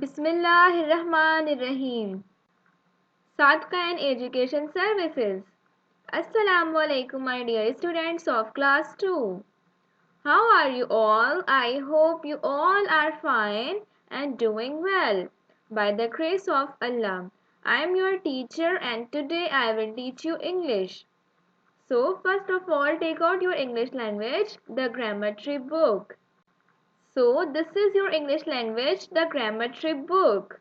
बिस्मिल्लाहिर्रहमानिर्रहीम। Sadka and Education Services. Assalamu alaikum, my dear students of class 2. How are you all? I hope you all are fine and doing well. By the grace of Allah, I am your teacher and today I will teach you English. So, first of all, take out your English language, the grammar tree book. So, this is your English language, the grammar tree book.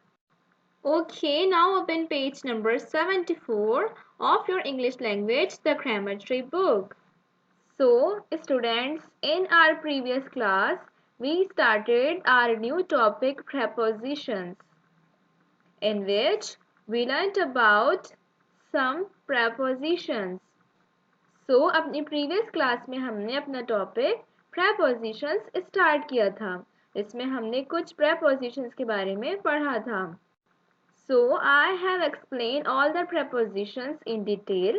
Okay, now open page number 74 of your English language, the grammar tree book. So, students, in our previous class, we started our new topic prepositions, in which we learnt about some prepositions. So, अपनी previous class में हमने अपना topic prepositions start किया था. इसमें हमने कुछ prepositions के बारे में पढ़ा था. So I have explained all the prepositions in detail,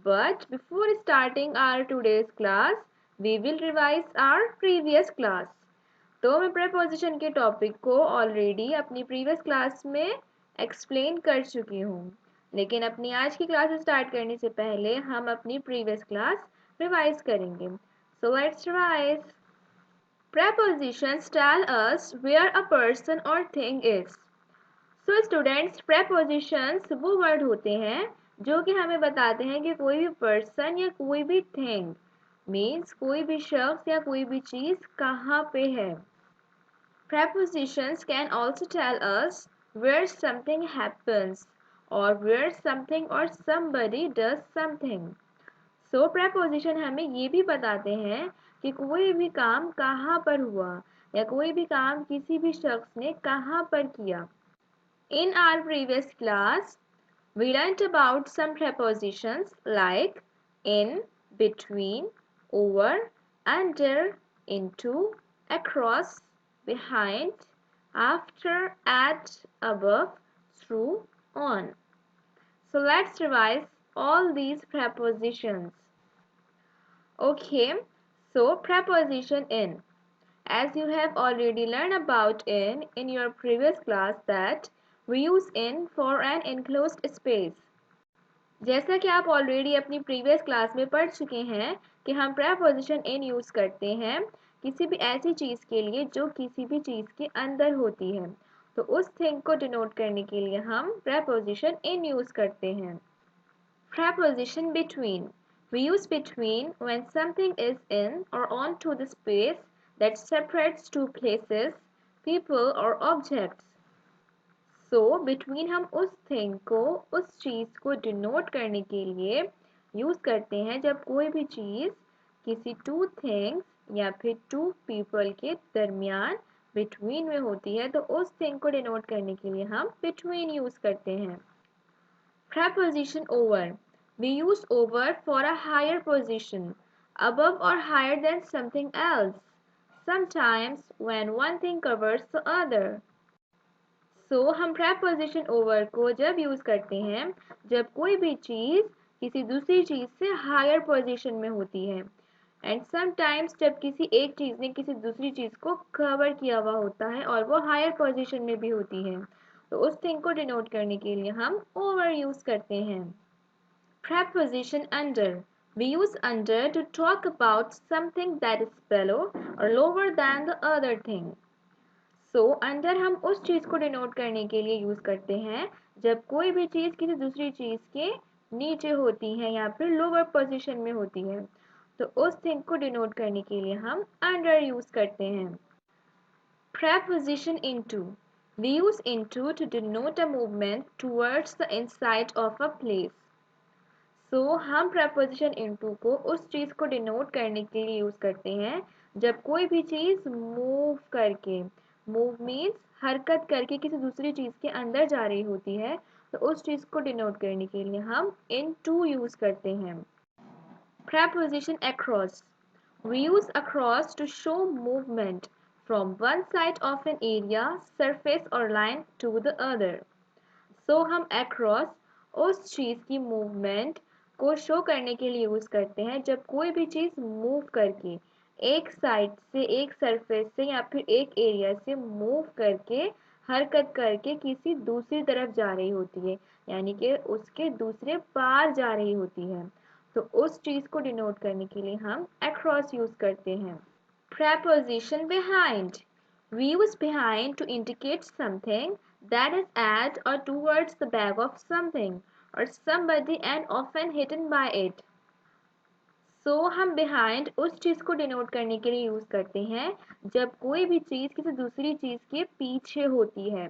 but before starting our today's class, we will revise our previous class. तो मैं preposition के topic को already अपनी previous class में explain कर चुकी हूँ, लेकिन अपनी आज की class start करने से पहले हम अपनी previous class revise करेंगे. So let's revise. Prepositions tell us where a person or thing is. So students, prepositions वो वर्ड होते हैं जो कि हमें बताते हैं कि कोई भी पर्सन या कोई भी थिंग मीन्स कोई भी शख्स या कोई भी चीज़ कहाँ पे है. Prepositions can also tell us where something happens or where something or somebody does something. So preposition हमें ये भी बताते हैं कि कोई भी काम कहाँ पर हुआ या कोई भी काम किसी भी शख्स ने कहाँ पर किया. In our previous class, we learnt about some prepositions like in, between, over, under, into, across, behind, after, at, above, through, on. So let's revise all these prepositions. Okay, so preposition in. As you have already learned about in your previous class that we use in for an enclosed space. जैसा कि आप already अपनी previous class में पढ़ चुके हैं कि हम preposition in यूज़ करते हैं किसी भी ऐसी चीज़ के लिए जो किसी भी चीज़ के अंदर होती है, तो उस थिंग को डिनोट करने के लिए हम preposition in यूज़ करते हैं. Preposition between. We use between when something is in or onto the space that separates two places, people or objects. So between हम उस thing को उस चीज़ को denote करने के लिए यूज़ करते हैं जब कोई भी चीज़ किसी two things या फिर two people के दरमियान between में होती है, तो उस thing को denote करने के लिए हम between यूज़ करते हैं. Preposition over. We use over for a higher position, above or higher than something else, sometimes when one thing covers the other. So हम preposition over को जब यूज़ करते हैं जब कोई भी चीज़ किसी दूसरी चीज़ से higher position में होती है, and sometimes जब किसी एक चीज़ ने किसी दूसरी चीज़ को cover किया हुआ होता है और वो higher position में भी होती है, तो उस thing को denote करने के लिए हम over यूज़ करते हैं. Preposition under. We use under to talk about something that is below or lower than the other thing. So under हम उस चीज़ को denote करने के लिए यूज़ करते हैं जब कोई भी चीज़ किसी दूसरी चीज़ के नीचे होती है या फिर lower position में होती है, तो उस thing को denote करने के लिए हम under यूज़ करते हैं. Preposition into. We use into to denote a movement towards the inside of a place. So हम preposition into को उस चीज़ को denote करने के लिए यूज़ करते हैं जब कोई भी चीज़ move करके, move means हरकत करके किसी दूसरी चीज़ के अंदर जा रही होती है, तो उस चीज़ को denote करने के लिए हम into यूज़ करते हैं. Preposition across. We use across to show movement from one side of an area, surface or line to the other. So हम across उस चीज़ की movement को शो करने के लिए यूज़ करते हैं जब कोई भी चीज़ मूव करके एक साइड से, एक सरफेस से या फिर एक एरिया से मूव करके हरकत करके किसी दूसरी तरफ जा रही होती है, यानी कि उसके दूसरे पार जा रही होती है। तो उस चीज़ को डिनोट करने के लिए हम across यूज़ करते हैं। Preposition behind. We use behind to indicate something that is at or towards the back of something or somebody and often hidden by it. So हम behind उस चीज़ को डिनोट करने के लिए यूज़ करते हैं जब कोई भी चीज़ किसी दूसरी चीज़ के पीछे होती है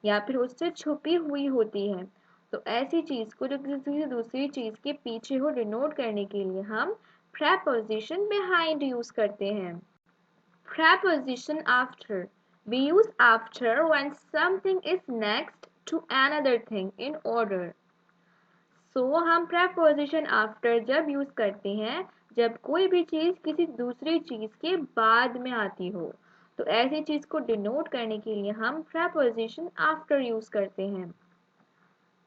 या फिर उससे छुपी हुई होती है। तो ऐसी चीज़ को जो किसी दूसरी चीज़ के पीछे हो डिनोट करने के लिए हम preposition behind यूज़ करते हैं। Preposition after. We use after when something is next to another thing in order. So हम preposition after जब यूज करते हैं जब कोई भी चीज किसी दूसरी चीज के बाद में आती हो। तो ऐसी चीज को डिनोट करने के लिए हम preposition after यूज करते हैं।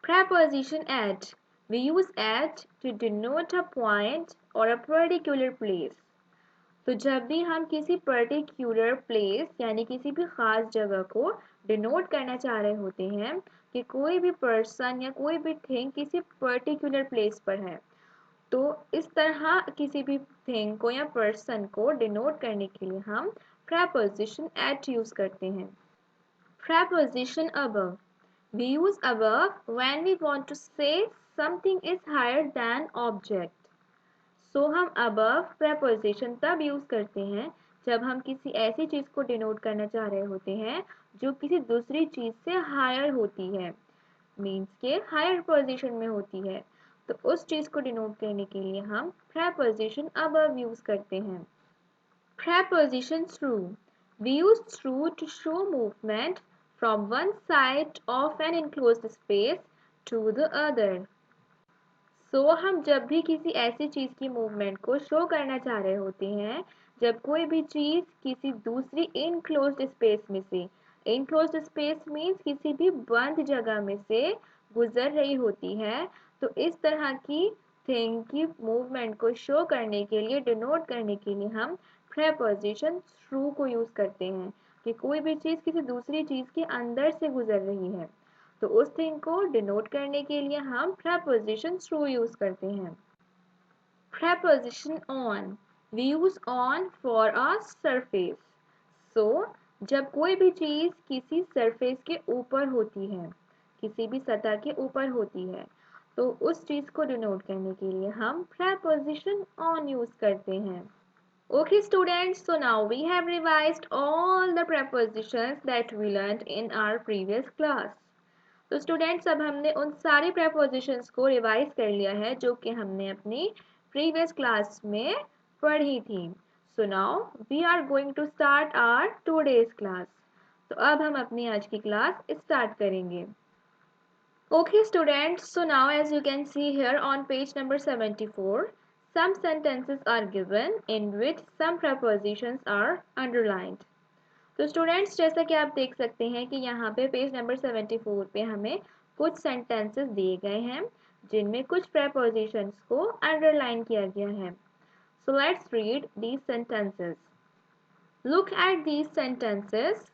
Preposition at. We use at to denote a point or a particular place. तो जब भी हम किसी पर्टिकुलर प्लेस यानी किसी भी ख़ास जगह को डिनोट करना चाह रहे होते हैं कि कोई भी पर्सन या कोई भी थिंग किसी पर्टिकुलर प्लेस पर है, तो इस तरह किसी भी थिंग को या पर्सन को डिनोट करने के लिए हम preposition at यूज़ करते हैं। Preposition above. We use above when we want to say something is higher than object. सो हम above preposition तब यूज़ करते हैं जब हम किसी ऐसी चीज़ को डिनोट करना चाह रहे होते हैं जो किसी दूसरी चीज़ से हायर होती है, मीन्स के हायर पोजीशन में होती है। तो उस चीज़ को डिनोट करने के लिए हम preposition above यूज़ करते हैं। Preposition through. We use through to show movement from one side of an enclosed space to the other. हम जब भी किसी ऐसी चीज़ की मूवमेंट को शो करना चाह रहे होते हैं जब कोई भी चीज़ किसी दूसरी इनक्लोज्ड स्पेस में से, इनक्लोज्ड स्पेस मीन्स किसी भी बंद जगह में से गुजर रही होती है, तो इस तरह की थिंग की मूवमेंट को शो करने के लिए डिनोट करने के लिए हम preposition थ्रू को यूज़ करते हैं कि कोई भी चीज़ किसी दूसरी चीज़ के अंदर से गुजर रही है। तो उस थिंग को डिनोट करने के लिए हम preposition through यूज करते हैं। Preposition on. We use on for a surface. So जब कोई भी चीज किसी सरफेस के ऊपर होती है, किसी भी सतह के ऊपर होती है, तो उस चीज को डिनोट करने के लिए हम preposition on यूज करते हैं। Okay students, so now we have revised all the prepositions that we learned in our previous class. तो स्टूडेंट्स अब हमने उन सारी प्रेपोजिशंस को रिवाइज कर लिया है जो कि हमने अपनी प्रीवियस क्लास में पढ़ी थी। So now we are going to start our today's class. तो अब हम अपनी आज की क्लास स्टार्ट करेंगे। Okay students, so now as you can see here on page number 74 some sentences are given in which some prepositions are underlined. तो students जैसा कि आप देख सकते हैं कि यहाँ पे पेज नंबर 74 पे हमें कुछ सेंटेंसेस दिए गए हैं जिनमें कुछ prepositions को अंडरलाइन किया गया है। So let's read these sentences. Look at these sentences.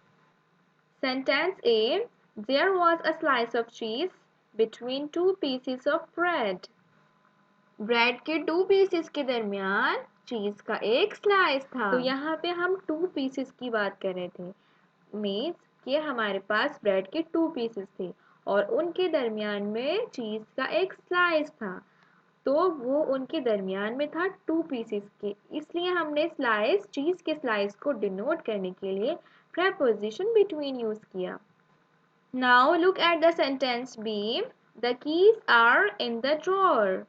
Sentence A, there was a slice of cheese between two pieces of bread. Bread के 2 पीसेस के दरमियान चीज का एक स्लाइस था। तो यहाँ पे हम 2 पीसेस की बात कर रहे थे, मीन्स कि हमारे पास ब्रेड के 2 पीसेस थे और उनके दरमियान में चीज का एक स्लाइस था। तो वो उनके दरमियान में था 2 पीसेस के, इसलिए हमने स्लाइस, चीज के स्लाइस को डिनोट करने के लिए preposition between यूज किया। Now look at the sentence B, the keys are in the drawer.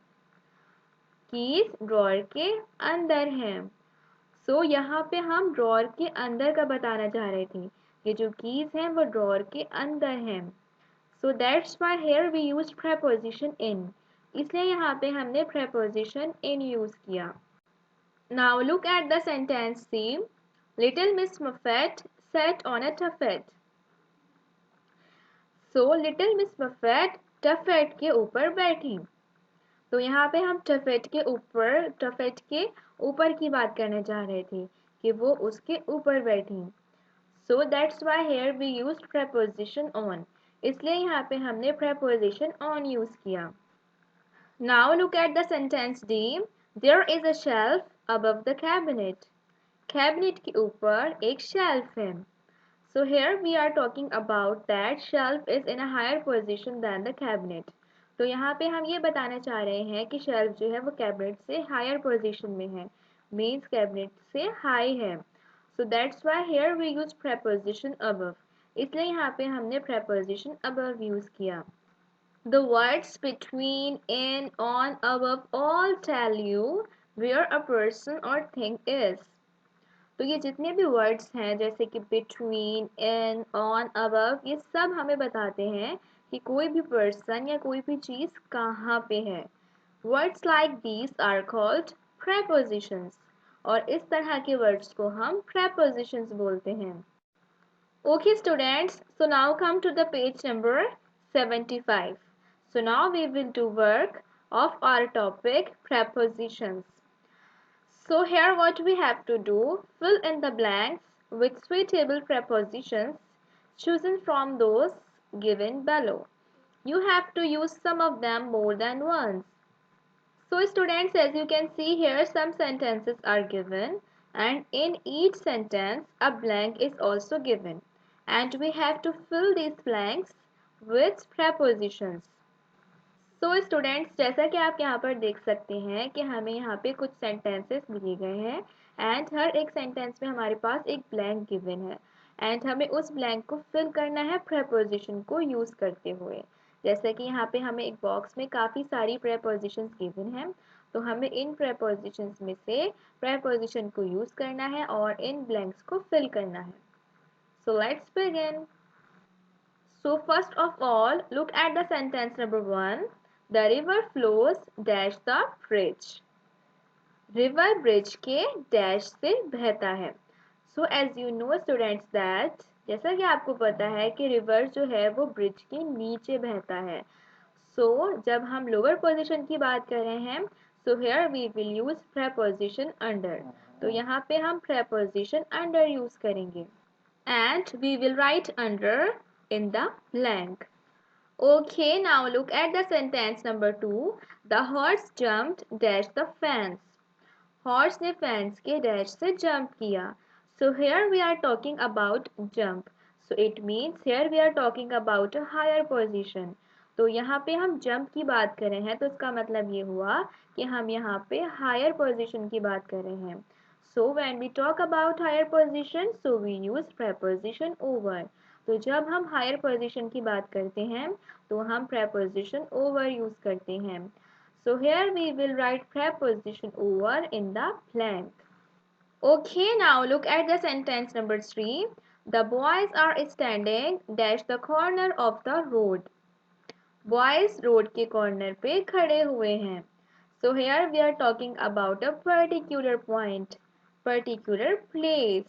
Keys drawer के अंदर हैं। सो यहाँ पे हम ड्रॉअर के अंदर का बताना चाह रहे थे, ये जो कीज हैं वो ड्रॉअर के अंदर हैं। So that's why here we used preposition in, इसलिए यहाँ पे हमने preposition in यूज किया। Now look at the sentence C, little Miss Muffet sat on a tuffet. So little Miss Muffet tuffet के ऊपर बैठी। तो यहाँ पे हम टफेट के ऊपर की बात करना चाह रहे थे कि वो उसके ऊपर बैठी। So that's why here we used preposition on. इसलिए यहाँ पे हमने preposition on use किया. Now look at the sentence D. There is a shelf above the cabinet. Cabinet के ऊपर एक shelf है. So here we are talking about that shelf is in a higher position than the cabinet. तो यहाँ पे हम ये बताना चाह रहे हैं कि shelf जो है वो cabinet से higher position में है. Means cabinet से high है. So that's why here we use preposition above. इसलिए यहाँ पे हमने preposition above use किया. The words between, in, on, above all tell you where a person or thing is. तो ये जितने भी वर्ड्स हैं जैसे कि between, in, on, above, ये सब हमें बताते हैं कि कोई भी पर्सन या कोई भी चीज़ कहाँ पे है. Words like these are called prepositions. और इस तरह के वर्ड्स को हम prepositions बोलते हैं. Okay students, so now come to the page number 75. So now we will do work of our topic prepositions. So here what we have to do, fill in the blanks with suitable prepositions chosen from those given below. You have to use some of them more than once. So students, as you can see here, some sentences are given and in each sentence a blank is also given and we have to fill these blanks with prepositions. So students, जैसा कि आप यहाँ पर देख सकते हैं कि हमें यहाँ पे कुछ sentences दिए गए हैं and हर एक sentence में हमारे पास एक blank given है and हमें उस blank को fill करना है preposition को use करते हुए. जैसे कि यहाँ पे हमें एक बॉक्स में काफ़ी सारी prepositions given हैं तो हमें इन prepositions में से preposition को use करना है और इन blanks को fill करना है. So let's begin. So first of all, look at the sentence number 1. The river flows dash the bridge. River bridge के dash से बहता है. So as you know students that जैसा कि आपको पता है कि river जो है वो bridge के नीचे बहता है. So जब हम lower position की बात कर रहे हैं so here we will use preposition under. तो यहाँ पे हम preposition under use करेंगे. And we will write under in the blank. Okay, now look at the sentence number 2. The horse jumped dash the fence. Horse ने fence के dash से jump किया. So here we are talking about jump. So it means here we are talking about a higher position. तो यहाँ पे हम jump की बात कर रहे हैं तो इसका मतलब ये हुआ कि हम यहाँ पे higher position की बात कर रहे हैं. So when we talk about higher position, so we use preposition over. तो जब हम higher position की बात करते हैं तो हम preposition over use करते हैं. So here we will write preposition over in the blank. Okay, now look at the sentence number 3. The boys are standing dash the corner of the road. Boys road के corner पे खड़े हुए हैं. So here we are talking about a particular point, particular place.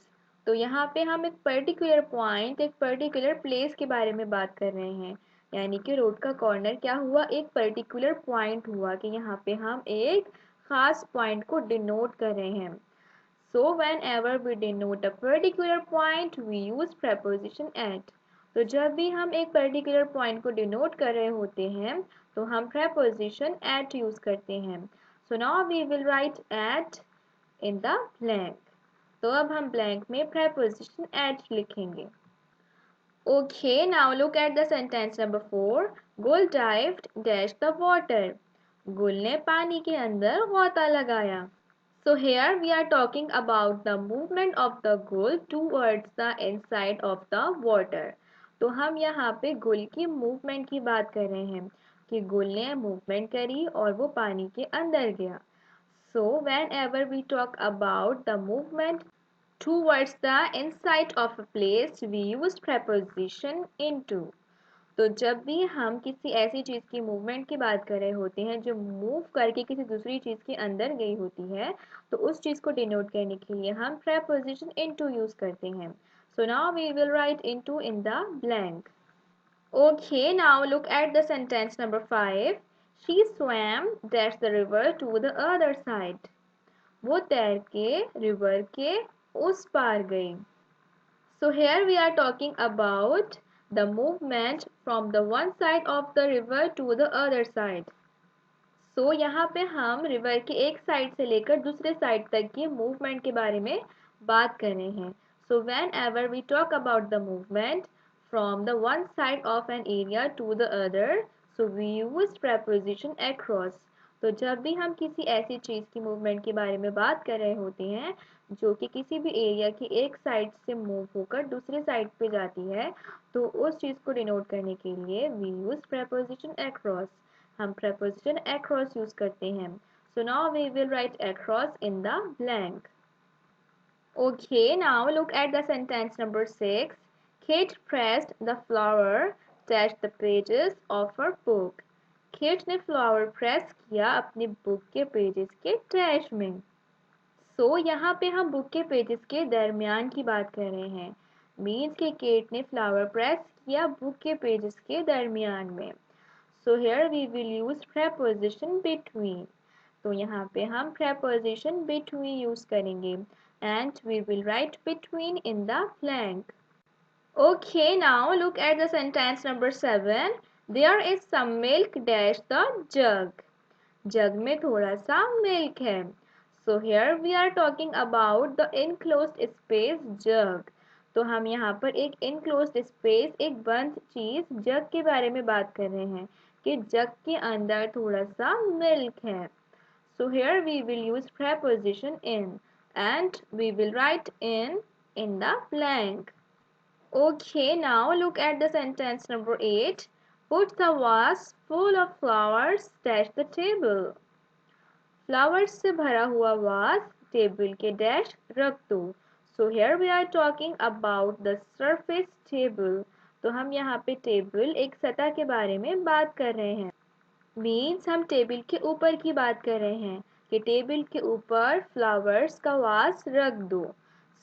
तो यहाँ पे हम एक particular point, एक particular place के बारे में बात कर रहे हैं. यानी कि रोड का कॉर्नर क्या हुआ, एक पर्टिकुलर पॉइंट हुआ कि यहाँ पे हम एक खास पॉइंट को डिनोट कर रहे हैं. So whenever we denote a particular point, we use preposition at. तो जब भी हम एक पर्टिकुलर पॉइंट को डिनोट कर रहे होते हैं तो हम preposition at यूज करते हैं. So now we will write at in the blank. तो अब हम blank में preposition at लिखेंगे. Okay, now look at the sentence number 4. Gul dived dash the water. गुल ने पानी के अंदर गोता लगाया. So here we are talking about the movement of the gull towards the inside of the water. तो हम यहाँ पे गुल की movement की बात कर रहे हैं कि गुल ने movement करी और वो पानी के अंदर गया. So whenever we talk about the movement towards the inside of a place, we use preposition into. तो जब भी हम किसी ऐसी चीज़ की मूवमेंट की बात कर रहे होते हैं जो मूव करके किसी दूसरी चीज़ के अंदर गई होती है तो उस चीज़ को डिनोट करने के लिए हम preposition into यूज़ करते हैं. So now we will write into in the blank. Okay, now look at the sentence number 5. She swam dash the river to the other side. वो तैर के रिवर के उस पार गई. So here we are talking about the movement from the one side of the river to the other side. So यहाँ पे हम river के एक साइड से लेकर दूसरे साइड तक के मूवमेंट के बारे में बात कर रहे हैं. So whenever we talk about the movement from the one side of an area to the other, so we use preposition across. तो जब भी हम किसी ऐसी चीज़ की मूवमेंट के बारे में बात कर रहे होते हैं जो कि किसी भी एरिया की एक साइड से मूव होकर दूसरे साइड पे जाती है, तो उस चीज़ को डिनोट करने के लिए we use preposition across. हम preposition across यूज करते हैं. So now we will write across in the blank. Okay, now look at the sentence number 6. Kate pressed the flower dash the pages of her book. Kate ने flower press किया अपनी book के pages के dash में. So यहाँ पे हम book के पेजेस के दरमियान की बात कर रहे हैं. मीन्स कि केट ने फ्लावर प्रेस किया बुक के पेजेस के दरमियान में. So here we will use preposition between. तो यहाँ पे हम preposition between यूज करेंगे and we will write between in the blank. Okay, now look at the sentence number 7. There is some milk dash the jug. जग में थोड़ा सा milk है. So here we are talking about the enclosed space jug. तो हम यहाँ पर एक enclosed space, एक बंद चीज़ जग के बारे में बात कर रहे हैं कि जग के अंदर थोड़ा सा milk है. So here we will use preposition in and we will write in the blank. Okay, now look at the sentence number 8. Put the vase full of flowers dash the table. Flowers से भरा हुआ vase table के dash रख दो. So here we are talking about the surface table. तो हम यहाँ पे टेबल एक सतह के बारे में बात कर रहे हैं. मीन्स हम टेबल के ऊपर की बात कर रहे हैं कि टेबल के ऊपर फ्लावर्स का वास रख दो.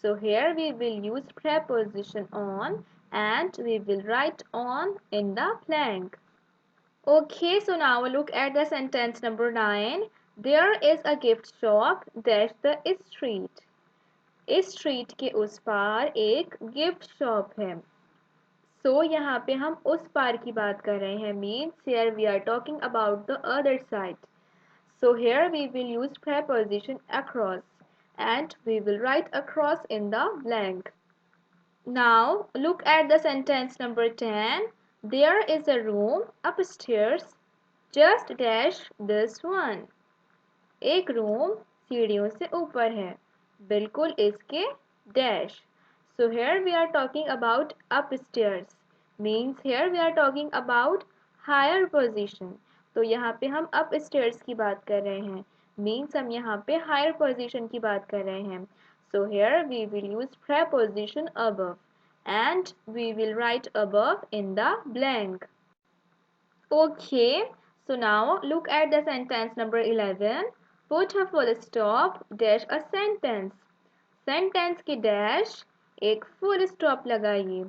So here we will use preposition on and we will write on in the blank. Okay, so now look at the sentence number 9. There is a gift shop dash the street. इस street के उस पार एक gift shop है. So यहाँ पे हम उस पार की बात कर रहे हैं. Means here we are talking about the other side. So here we will use preposition across and we will write across in the blank. Now look at the sentence number 10. There is a room upstairs just dash this one. एक room सीढ़ियों से ऊपर है, बिल्कुल इसके dash. So here we are talking about upstairs. Means here we are talking about higher position. तो यहाँ पे हम upstairs की बात कर रहे हैं. Means हम यहाँ पे higher position की बात कर रहे हैं. So here we will use preposition above and we will write above in the blank. Okay, so now look at the sentence number 11. Put a full stop dash a sentence. Sentence के dash एक full stop लगाइए.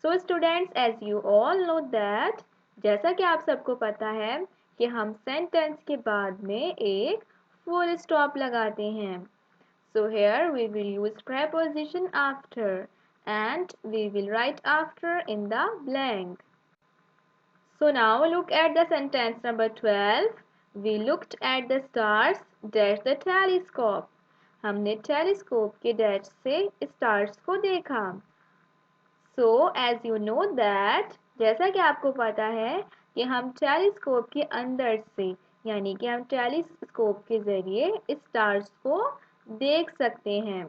So students, as you all know that, जैसा कि आप सबको पता है कि हम sentence के बाद में एक full stop लगाते हैं. So here we will use preposition after and we will write after in the blank. So now look at the sentence number 12. We looked at the stars dash the telescope. हमने telescope के dash से stars को देखा. So as you know that, जैसा कि आपको पता है कि हम टेलीस्कोप के अंदर से यानी कि हम टेलीस्कोप के ज़रिए स्टार्स को देख सकते हैं.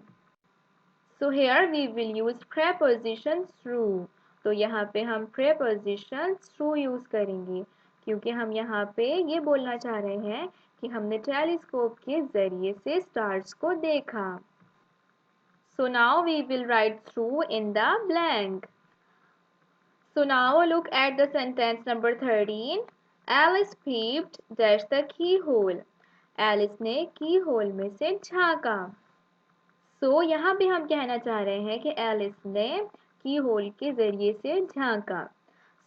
So here we will use preposition through. तो यहाँ पे हम preposition through यूज़ करेंगे क्योंकि हम यहाँ पे ये बोलना चाह रहे हैं कि हमने टेलीस्कोप के ज़रिए से स्टार्स को देखा. So now we will write through in the blank. So now look at the sentence number 13. Alice peeped dash the keyhole. Alice ने keyhole में से झाँका. So यहाँ पे हम कहना चाह रहे हैं कि एलिस ने की होल के ज़रिए से झाँका.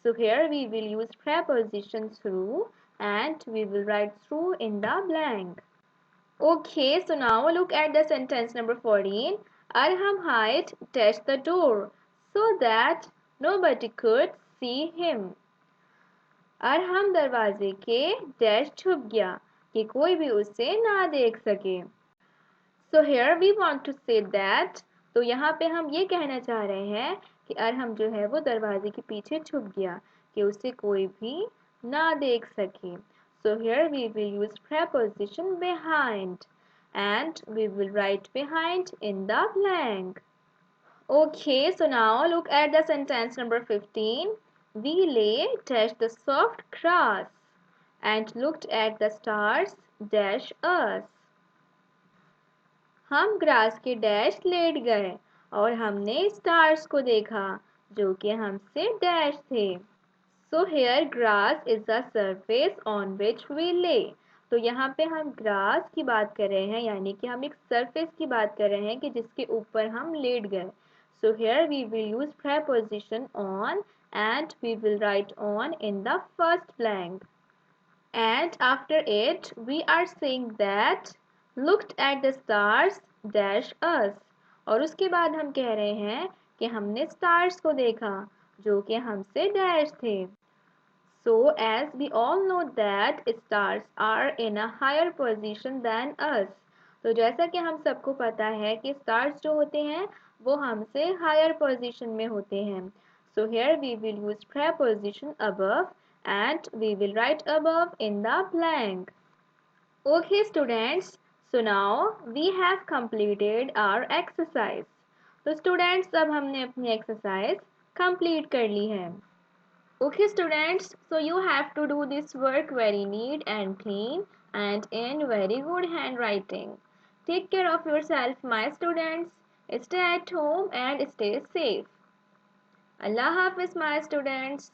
So here we will use preposition through and we will write through in the blank. Okay, so now look at the sentence number 14. Arham hid dash the door. so that nobody could see him. Arham दरवाजे के dash छुप गया कि कोई भी उसे ना देख सके. So here we want to say that, तो यहाँ पे हम ये कहना चाह रहे हैं कि अरहम जो है वो दरवाजे के पीछे छुप गया कि उसे कोई भी ना देख सके. So here we will use preposition behind and we will write behind in the blank. Okay, so now look at the sentence number 15. We lay dash the soft grass and looked at the stars dash us. हम grass के dash late गए और हमने stars को देखा जो कि हमसे डैश थे. So here grass is the surface on which we lay. तो यहाँ पे हम ग्रास की बात कर रहे हैं यानी कि हम एक सरफेस की बात कर रहे हैं कि जिसके ऊपर हम लेट गए. So here we will use preposition on and we will write on in the first blank. And after it we are saying that looked at the stars dash us. और उसके बाद हम कह रहे हैं कि हमने स्टार्स को देखा जो कि हमसे डैश थे. So as we all know that stars are in a higher position than us. तो जैसा कि हम सबको पता है कि stars जो होते हैं वो हमसे higher position में होते हैं. So here we will use preposition above and we will write above in the blank. Okay students, so now we have completed our exercise. तो students अब हमने अपनी exercise complete कर ली है. Okay students, so you have to do this work very neat and clean and in very good handwriting. Take care of yourself my students. Stay at home and stay safe. Allah Hafiz my students.